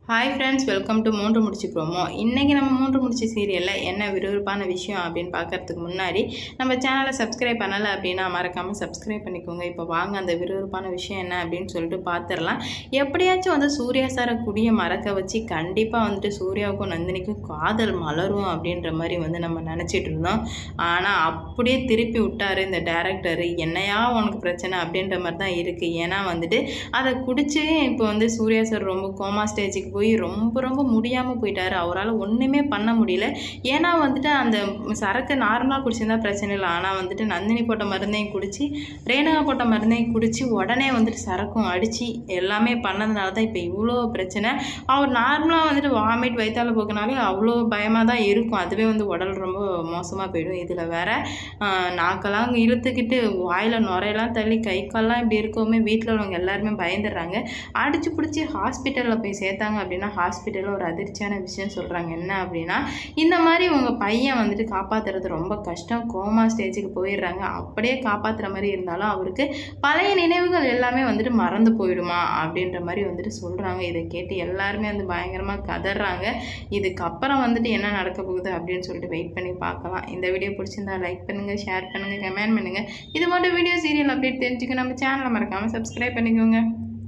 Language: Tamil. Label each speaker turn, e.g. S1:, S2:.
S1: ஹாய் ஃப்ரெண்ட்ஸ், வெல்கம் டு மூன்று முடிச்சு ப்ரோமோ. இன்றைக்கி நம்ம மூன்று முடிச்சு சீரியலில் என்ன விறுவிறுப்பான விஷயம் அப்படின்னு பார்க்குறதுக்கு முன்னாடி நம்ம சேனலை சப்ஸ்கிரைப் பண்ணலை அப்படின்னா மறக்காமல் சப்ஸ்கிரைப் பண்ணிக்கோங்க. இப்போ வாங்க அந்த விறுவிறுப்பான விஷயம் என்ன அப்படின்னு சொல்லிட்டு பார்த்துடலாம். எப்படியாச்சும் வந்து சூர்யா சாரை குடியை மறக்க வச்சு கண்டிப்பாக வந்துட்டு சூர்யாவுக்கும் நந்தினிக்கும் காதல் மலரும் அப்படின்ற மாதிரி வந்து நம்ம நினச்சிட்டு இருந்தோம். ஆனால் அப்படியே திருப்பி விட்டார் இந்த டேரக்டர். என்னையா உனக்கு பிரச்சனை அப்படின்ற மாதிரி தான் இருக்குது. ஏன்னா வந்துட்டு அதை குடிச்சு இப்போ வந்து சூர்யா சார் ரொம்ப கோமா ஸ்டேஜுக்கு போய் ரொம்ப ரொம்ப முடியாமல் போயிட்டார். அவரால் ஒன்றுமே பண்ண முடியல. ஏன்னா வந்துட்டு அந்த சரக்கு நார்மலாக குடிச்சிருந்தா பிரச்சனை இல்லை. ஆனால் வந்துட்டு நந்தினி போட்ட மருந்தையும் குடித்து ரேணுகா போட்ட மருந்தையும் குடித்து உடனே வந்துட்டு சரக்கும் அடித்து எல்லாமே பண்ணதுனால தான் இப்போ இவ்வளோ பிரச்சனை. அவர் நார்மலாக வந்துட்டு வாமிட் வயிற்றால போக்குனாலே அவ்வளோ பயமாக தான் இருக்கும். அதுவே வந்து உடல் ரொம்ப மோசமாக போயிடும். இதில் வேற நாக்கெல்லாம் இழுத்துக்கிட்டு வாயில் நுரையெல்லாம் தள்ளி கை கால்லாம் இப்படி இருக்கவுமே வீட்டில் உள்ளவங்க எல்லாருமே பயந்துடுறாங்க. அடித்து பிடிச்சி ஹாஸ்பிட்டலில் போய் சேர்த்தாங்க. அப்படின்னா ஹாஸ்பிட்டலில் ஒரு அதிர்ச்சியான விஷயம் சொல்கிறாங்க. என்ன அப்படின்னா, இந்த மாதிரி உங்கள் பையன் வந்துட்டு காப்பாற்றுறது ரொம்ப கஷ்டம், கோமா ஸ்டேஜுக்கு போயிடுறாங்க. அப்படியே காப்பாற்றுற மாதிரி இருந்தாலும் அவருக்கு பழைய நினைவுகள் எல்லாமே வந்துட்டு மறந்து போயிடுமா அப்படின்ற மாதிரி வந்துட்டு சொல்கிறாங்க. இதை கேட்டு எல்லாருமே வந்து பயங்கரமாக கதறாங்க. இதுக்கப்புறம் வந்துட்டு என்ன நடக்க போகுது அப்படின்னு சொல்லிட்டு வெயிட் பண்ணி பார்க்கலாம். இந்த வீடியோ பிடிச்சிருந்தா லைக் பண்ணுங்கள், ஷேர் பண்ணுங்கள், கமெண்ட் பண்ணுங்கள். இது மாதிரி வீடியோ சீரியல் அப்டேட் தெரிஞ்சுக்க நம்ம சேனலை மறக்காமல் சப்ஸ்கிரைப் பண்ணிக்கோங்க.